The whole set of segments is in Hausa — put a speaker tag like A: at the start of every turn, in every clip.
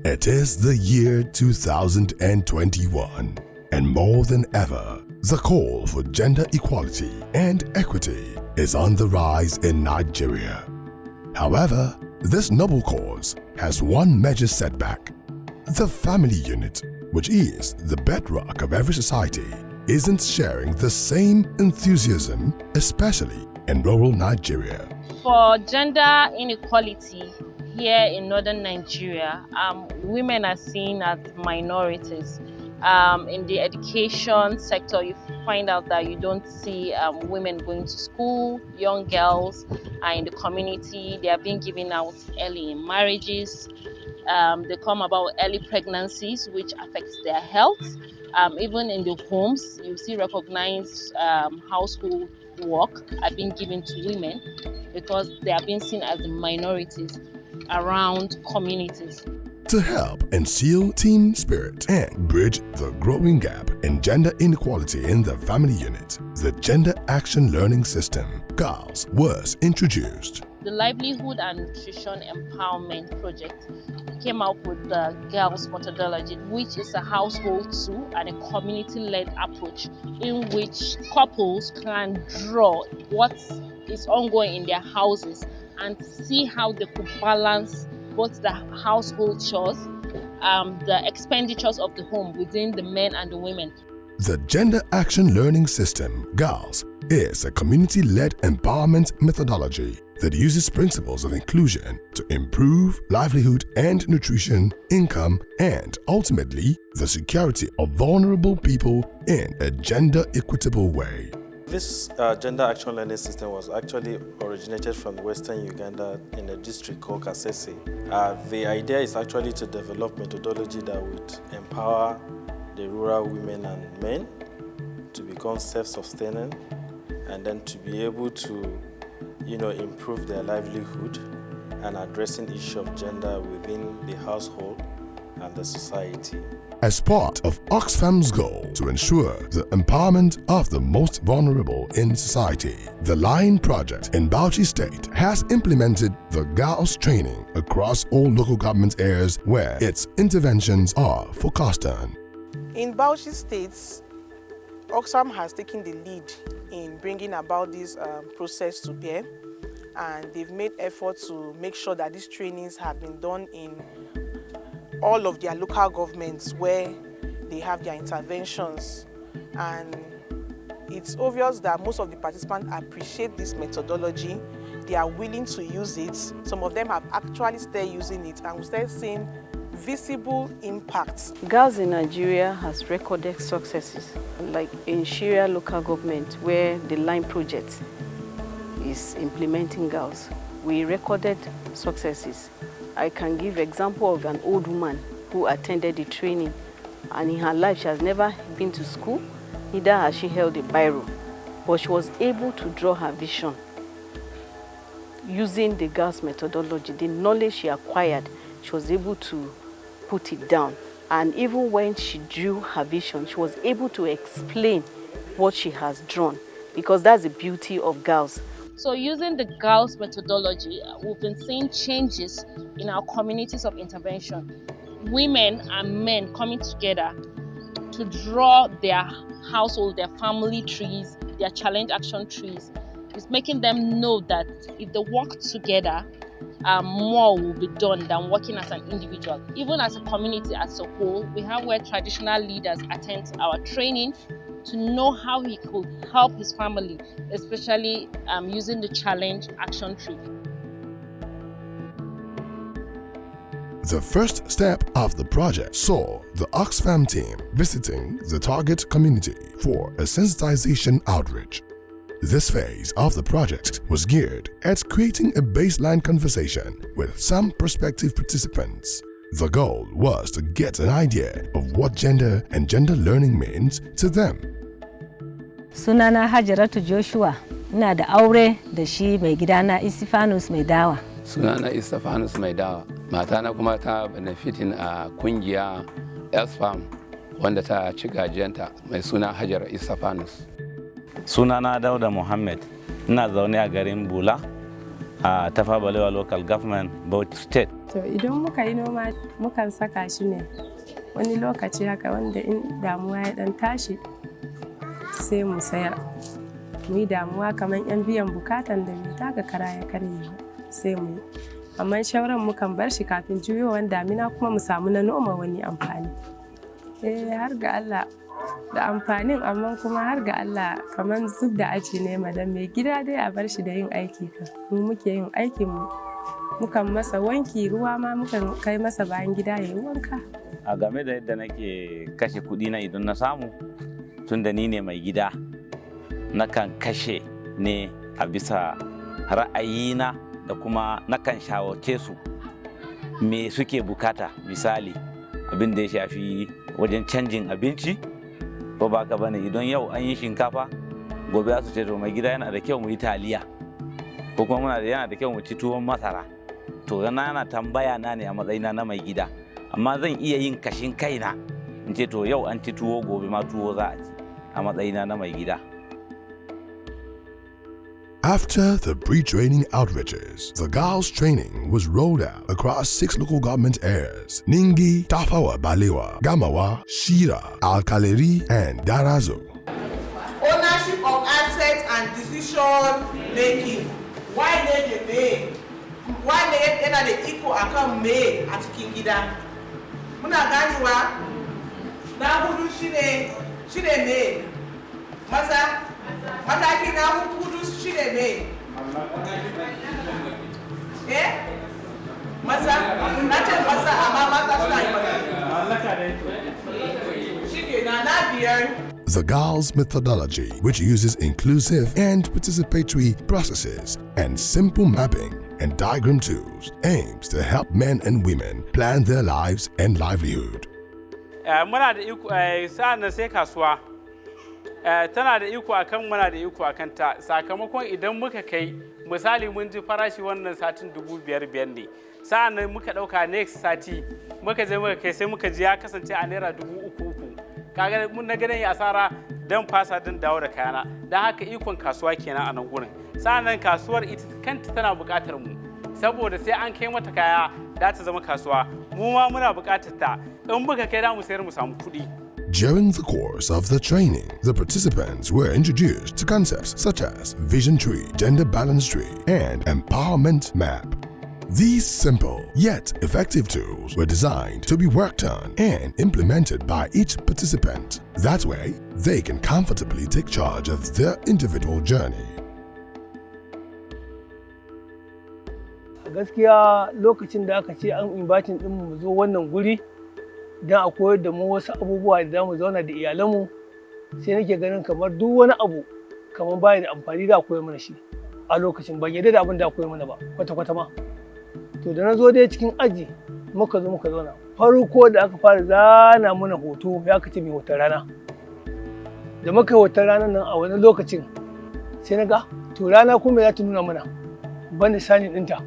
A: It is the year 2021, and more than ever, the call for gender equality and equity is on the rise in Nigeria. However, this noble cause has one major setback. The family unit, which is the bedrock of every society, isn't sharing the same enthusiasm, especially in rural Nigeria.
B: For gender inequality here in northern Nigeria, women are seen as minorities. In the education sector, you find out that you don't see women going to school. Young girls are in the community, they are being given out early in marriages. They come about early pregnancies, which affects their health. Even in the homes, you see recognized household work are being given to women because they are being seen as minorities around communities.
A: To help instill team spirit and bridge the growing gap in gender inequality in the family unit, the Gender Action Learning System, GALS, was introduced.
B: The Livelihood and Nutrition Empowerment Project came up with the GALS methodology, which is a household tool and a community-led approach in which couples can draw what is ongoing in their houses and see how they could balance both the household chores, the expenditures of the home within the men and the women.
A: The Gender Action Learning System, GALS, is a community-led empowerment methodology that uses principles of inclusion to improve livelihood and nutrition, income, and ultimately the security of vulnerable people in a gender-equitable way.
C: This gender action learning system was actually originated from western Uganda in a district called Kasese. The idea is actually to develop methodology that would empower the rural women and men to become self-sustaining and then to be able to, improve their livelihood and addressing issue of gender within the household and the society.
A: As part of Oxfam's goal to ensure the empowerment of the most vulnerable in society, the LINE project in Bauchi State has implemented the GALS training across all local government areas where its interventions are focused on.
D: In Bauchi State, Oxfam has taken the lead in bringing about this process to bear, and they've made efforts to make sure that these trainings have been done in all of their local governments where they have their interventions. And it's obvious that most of the participants appreciate this methodology. They are willing to use it. Some of them have actually started using it, and we start seeing visible impacts.
E: GALS in Nigeria has recorded successes, like in Sharia local government where the LINE project is implementing GALS. We recorded successes. I can give example of an old woman who attended the training, and in her life she has never been to school, neither has she held a biro, but she was able to draw her vision using the GALS methodology. The knowledge she acquired, she was able to put it down, and even when she drew her vision, she was able to explain what she has drawn, because that's the beauty of GALS.
B: So using the GALS methodology, we've been seeing changes in our communities of intervention. Women and men coming together to draw their household, their family trees, their challenge action trees. It's making them know that if they work together, more will be done than working as an individual. Even as a community as a whole, we have where traditional leaders attend our training to know how he could help his family, especially using the challenge action tree.
A: The first step of the project saw the Oxfam team visiting the target community for a sensitization outreach. This phase of the project was geared at creating a baseline conversation with some prospective participants. The goal was to get an idea of what gender and gender learning means to them.
F: Sunana Hajaratu Joshua, ina da aure da shi mai gidana Istifanus mai dawa.
G: Sunana Istifanus mai dawa. Matana kuma ta benefitin a kungiya Oxfam wanda ta ci gajiyanta mai suna Hajara Istifanus.
H: Sunana Dauda Muhammad, ina zaune a garin Bula a Tafawa Balewa local government, Bauchi state.
I: To idan muka yi noma mukan saka shi ne wani lokaci haka wanda in damuwa ya dan tashi sai mu sayar. Mu yi damuwa kamar yan biyan bukatan da bai taka kara ya karye sai mu yi. Amma shauran mukan bar shi kafin juyowar damina kuma mu samu na noma wani amfani. Har ga Allah da amfanin amma kuma har ga Allah kamar zub da aji ne madan mai gida dai a bar shi da yin aiki kan. Mu muke yin aikin mu. Mukan masa wanki ruwa ma mukan kai masa bayan gida ya yi wanka.
H: A game da yadda nake kashe kuɗi na idan na samu tun da ni ne mai gida nakan kashe ne a bisa ra'ayina da kuma nakan shawarce su me suke bukata, misali abin da ya shafi wajen canjin abinci ko ba ka bane idan yau an yi shinkafa gobe za su ce to mai gida yana da kyau mu yi taliya ko kuma yana da kyau mu ci tuwon masara. To yana tambaya na ne a matsayina na mai gida, amma zan iya yin kashin kaina in ce to yau an ci tuwo gobe ma tuwo za a ci a matsayina na mai gida.
A: After the pre-training outreaches, the girls' training was rolled out across 6 local government areas: Ningi, Tafawa Balewa, Gamawa, Shira, Alkaleri, and Darazo.
D: Ownership of assets and decision making. Why ne me? Why ne yana da iko akan me a cikin gida? Muna ganewa na hudu shine me? Maza mataki na hudu shine me? Maza na ce maza amma mata suna yi magana. Shike na biyar.
A: The girls' methodology, which uses inclusive and participatory processes and simple mapping and diagram tools, aims to help men and women plan their lives and livelihood.
J: Muna da iko sa'an sai kasuwa tana da iko akan muna da iko akan ta, sakamakon idan muka kai misali mun ji farashi wannan satin 5,500 ne, sa'an nan muka dauka next sati muka je muka kai sai muka ji ya kasance a naira 3,300. Kaga mun na ganin asara dan fasa din dawo da kayana, dan haka ikon kasuwa kenan a nan gurin. Sa'annan kasuwar ita kanta tana buƙatar mu, saboda sai an kai mata kaya da ta zama kasuwa, mu ma muna buƙatar ta, in muka kai da mu sayar mu samu kuɗi.
A: During the course of the training, the participants were introduced to concepts such as vision tree, gender balance tree, and empowerment map. These simple yet effective tools were designed to be worked on and implemented by each participant. That way, they can comfortably take charge of their individual journey.
K: Gaskiya lokacin da aka ce an inviting din mu zo wannan guri dan a koyar da mu wasu abubuwa da zamu zauna da iyalanmu, sai nake ganin kamar duk wani abu kamar bai da amfani da koyar mana shi a lokacin, ban yarda da abin da koyar mana ba kwata-kwata ma. To da na zo dai cikin aji muka zauna, farko da aka fara zana mana hoto ya kace mai hoton rana. Da muka yi hoton ranar nan a wani lokacin sai na ga to rana kuma za ta nuna mana ban da sani ɗinta.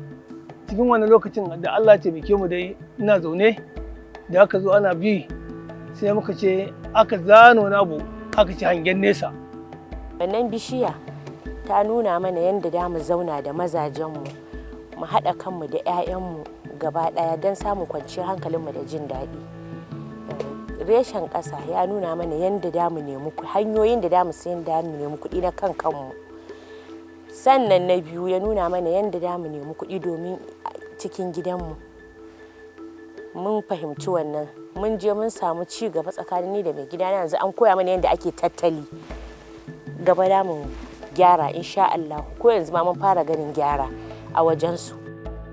K: Cikin wani lokacin da Allah ya taimake mu dai ina zaune da aka zo ana bi sai muka ce aka zano na abu aka ce hangen nesa.
L: Wannan bishiya ta nuna mana yadda da mu zauna da mazajenmu, mu haɗa kanmu da 'ya'yanmu gaba ɗaya don samun kwanciyar hankalinmu da jin daɗi. Reshen ƙasa ya nuna mana yadda da mu nemi hanyoyin da da mu sayan da mu nemi kuɗi na kan kanmu. Sannan na biyu ya nuna mana yadda da mu nemi kuɗi domin cikin gidanmu. Mun fahimci wannan, mun je mun samu ci gaba tsakanin ni da mai gidana, yanzu an koya mana yadda ake tattali. Gaba da mu gyara insha Allah, ko yanzu ma mun fara ganin gyara a wajensu.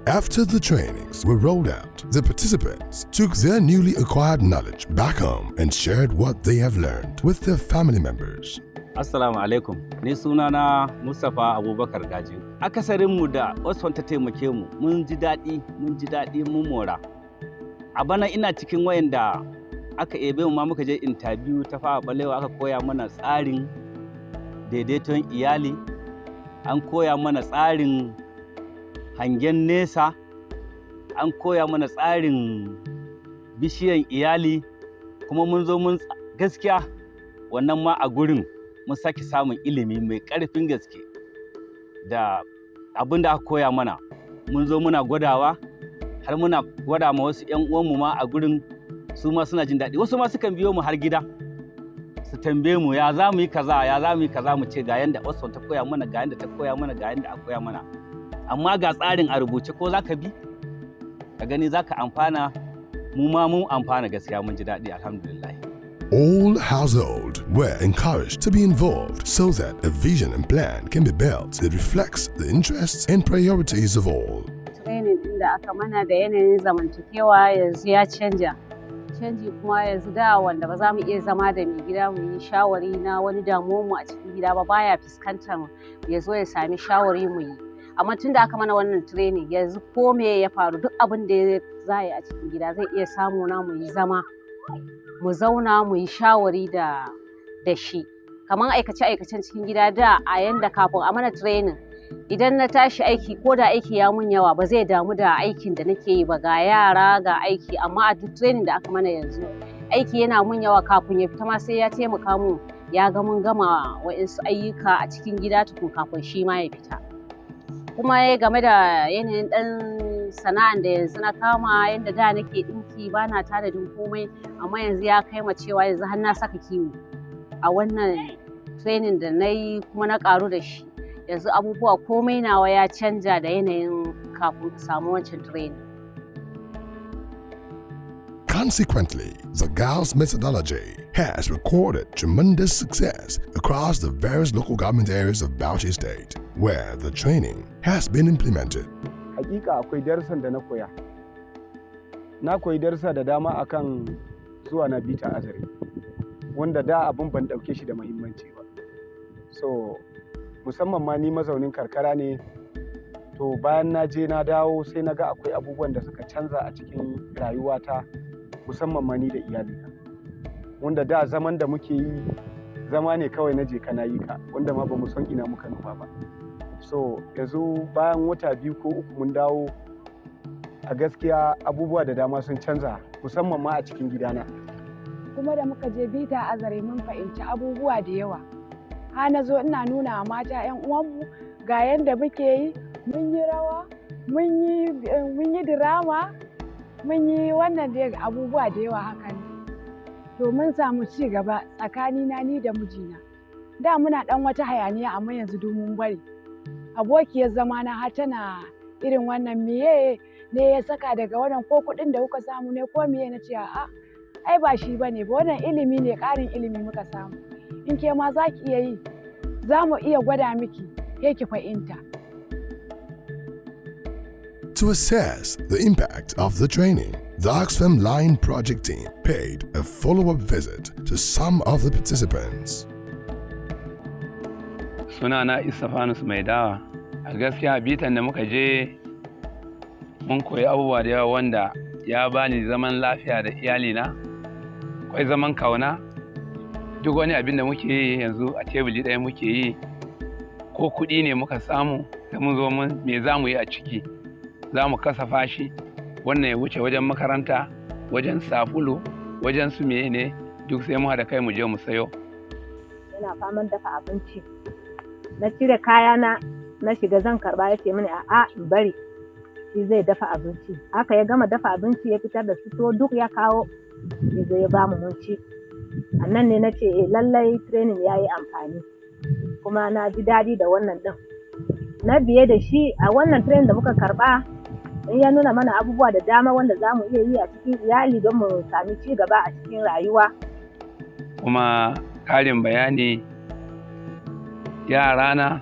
A: After the trainings were rolled out, the participants took their newly acquired knowledge back home and shared what they have learned with their family members.
H: Assalamu alaikum, ni sunana Mustapha Abubakar Gaji. Akasarinmu da Oxfam ta taimake mu, mun ji daɗi mun mora. A bana ina cikin wayanda aka ebe mu ma muka je interview ta Tafawa Balewa, aka koya mana tsarin daidaiton iyali, an koya mana tsarin hangen nesa, an koya mana tsarin bishiyan iyali, kuma mun zo mun gaskiya wannan ma a gurin mun sake samun ilimi mai ƙarfin gaske da
M: abin da aka koya mana mun zo muna gwadawa har muna gwada ma wasu 'yan uwanmu ma a gurin su ma suna jin daɗi. Wasu ma sukan biyo mu har gida su tambaye mu ya za mu yi kaza ya za mu yi kaza mu ce ga yanda Oxfam ta koya mana ga yanda ta koya mana ga yanda aka koya mana. Amma ga tsarin a rubuce ko za ka bi ka gani za ka amfana, mu ma mun amfana gaskiya mun ji daɗi alhamdulillah.
A: All households were encouraged to be involved so that a vision and plan can be built that reflects the interests and priorities of all.
N: Training ɗin da aka mana da yanayin zamantakewa yanzu ya canja. Canji kuma yanzu da wanda ba za mu iya zama da mai gida mu yi shawari na wani damuwarmu a cikin gida ba baya fuskantar ya zo ya sami shawari mu yi. Amma tun da aka mana wannan training yanzu ko me ya faru duk abin da za a yi a cikin gida zai iya samu na mu yi zama. Mu zauna mu yi shawari da shi kamar aikace-aikacen cikin gida da a yanda kafin a mana training idan na tashi aiki ko da aiki ya mun yawa ba zai damu da aikin da nake yi ba ga yara ga aiki, amma a duk training da aka mana yanzu aiki yana mun yawa kafin ya fita ma sai ya taimaka mun ya ga mun gama wa'insu ayyuka a cikin gida tukun kafin shi ma ya fita. Kuma game da yanayin ɗan sana'an da yanzu na kama yadda da nake ɗinki ba na tanadin komai, amma yanzu ya kai ma cewa yanzu har na saka kiwo a wannan training da na yi kuma na ƙaru da shi. Yanzu abubuwa komai nawa ya canja da yanayin kafin samu wancan training.
A: Consequently, the girls' methodology has recorded tremendous success across the various local government areas of Bauchi State, where the training has been implemented.
O: Hakika akwai darussan da na koya. Na koyi darussa da dama akan zuwa na bita azare, wanda da abin ban ɗauke shi da muhimmanci ba. So, musamman ma ni mazaunin karkara ne, to bayan na je na dawo sai na ga akwai abubuwan da suka canza a cikin rayuwata, musamman ma ni da iyalina. Wanda da zaman da muke yi zama ne kawai na je kana yi ka, wanda ma ba mu san ina muka nufa ba. So yanzu bayan wata 2 ko 3 mun dawo, a gaskiya abubuwa da dama sun canza musamman ma a cikin gidana.
P: Kuma da muka je bita azare mun fahimci abubuwa da yawa. Ha na zo ina nuna wa mata 'yan uwanmu ga yanda muke yi, mun yi rawa, mun yi drama, mun yi wannan da abubuwa da yawa haka ne. To mun samu ci gaba tsakanina ni da mijina. Da muna dan wata hayaniya amma yanzu duk mun bari. Abokiyar zamana har tana irin wannan miye ne ya saka daga wannan ko kuɗin da kuka samu ne ko miye na ce a'a ai ba shi bane ba, wannan ilimi ne, ƙarin ilimi muka samu. In ke ma za ki iya yi, za mu iya gwada miki ke ki fahimta.
A: To assess the impact of the training, the Oxfam Line project team paid a follow-up visit to some of the participants.
G: Sunana Istafanus mai dawa. A gaskiya bitan da muka je mun koyi abubuwa da yawa wanda ya bani zaman lafiya da iyalina, akwai zaman kauna. Duk wani abin da muke yi yanzu a tebuli ɗaya muke yi, ko kuɗi ne muka samu da mun zo me za mu yi a ciki, za mu kasafa shi, wannan ya wuce wajen makaranta, wajen sabulu, wajen su ne duk sai mu haɗa kai mu je mu sayo.
F: Yana faman dafa abinci. Na cire kayana na shiga zan karɓa ya ce mini a'a in bari shi zai dafa abinci. Haka ya gama dafa abinci ya fitar da su duk ya kawo ya zo ya ba mu mun ci. A nan ne na ce lallai training ya yi amfani kuma na ji daɗi da wannan ɗin. Na biye da shi a wannan training da muka karɓa ya nuna mana abubuwa da dama wanda za mu iya yi a cikin iyali don mu sami ci gaba a cikin rayuwa.
G: Kuma ƙarin bayani, yarana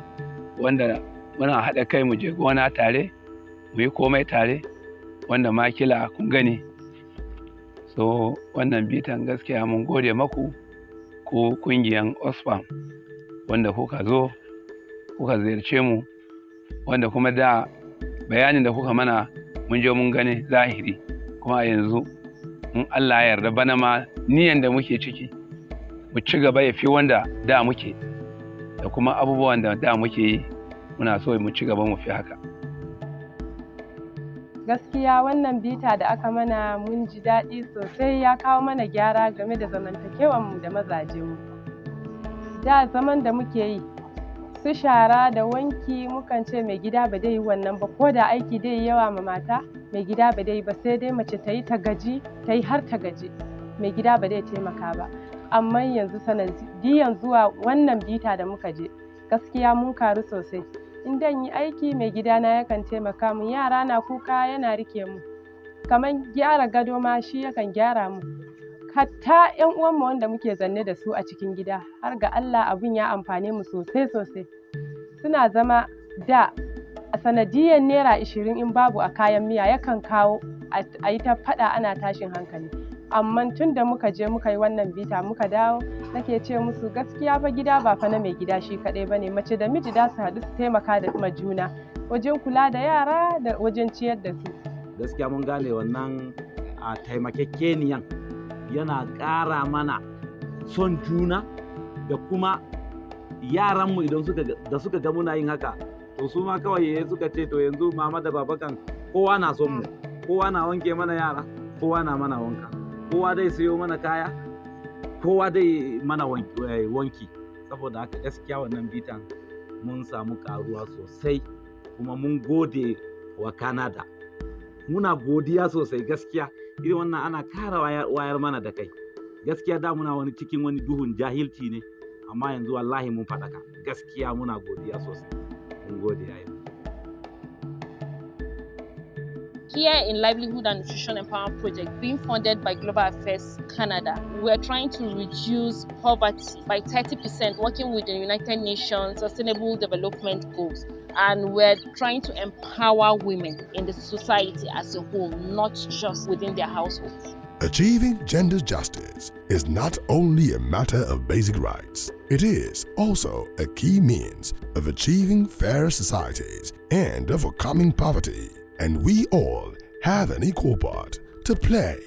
G: wanda muna haɗa kai mu je gona tare, mu yi komai tare, wanda ma kila kun gani. So wannan bitan gaskiya mun gode maku ko kungiyan Oxfam wanda kuka zo kuka ziyarce mu, wanda kuma da bayanin da kuka mana mun je mun gani zahiri, kuma yanzu in Allah ya yarda bana ma niyan da muke ciki mu ci gaba ya fi wanda da muke, da kuma abubuwan da muke yi muna so mu ci gaba mu fi haka.
I: Gaskiya wannan bita da aka mana mun ji daɗi sosai, ya kawo mana gyara game da zamantakewanmu da mazajenmu. Da zaman da muke yi su shara da wanki mukan ce mai gida ba dai yi wannan ba, ko da aiki dai yi yawa ma mata mai gida ba dai ba, sai dai mace ta yi ta gaji, ta yi har ta gaji, mai gida ba dai taimaka ba. Amma yanzu sanadiyan zuwa wannan bita da muka je gaskiya mun karu sosai. In dan yi aiki mai gidana yakan taimaka mu, yara na kuka yana rike mu, kamar gyara gado ma shi yakan gyara mu. Hatta 'yan uwanmu wanda muke zanne da su a cikin gida, har ga Allah abun ya amfane mu sosai sosai. Suna zama da a sanadiyan naira 20 in babu a kayan miya yakan kawo a yi ta faɗa ana tashin hankali. Amma tun da muka je muka yi wannan bita muka dawo, nake ce musu gaskiya fa gida ba fa na mai gida shi kaɗai ba ne, mace da miji da su haɗu su taimaka da juna wajen kula da yara da wajen ciyar da su.
M: Gaskiya mun gane wannan a taimakekeniyan yana ƙara mana son juna, da kuma yaranmu idan suka ga muna yin haka, to su ma kawai suka ce to yanzu mama da baba kan kowa na son mu, kowa na wanke mana yara, kowa na mana wanka, kowa dai sayo mana kaya, kowa dai mana wanki. Saboda haka gaskiya wannan bitan mun samu karuwa sosai, kuma mun gode wa Canada. Muna godiya sosai gaskiya, irin wannan ana kara wayar mana da kai. Gaskiya da muna cikin wani duhun jahilci ne, amma yanzu wallahi mun faɗaka. Gaskiya muna godiya sosai. Mun gode yayin.
B: Here in Livelihood and Nutrition Empowerment Project, being funded by Global Affairs Canada, we're trying to reduce poverty by 30%, working with the United Nations Sustainable Development Goals. And we're trying to empower women in the society as a whole, not just within their households.
A: Achieving gender justice is not only a matter of basic rights, it is also a key means of achieving fairer societies and overcoming poverty. And we all have an equal part to play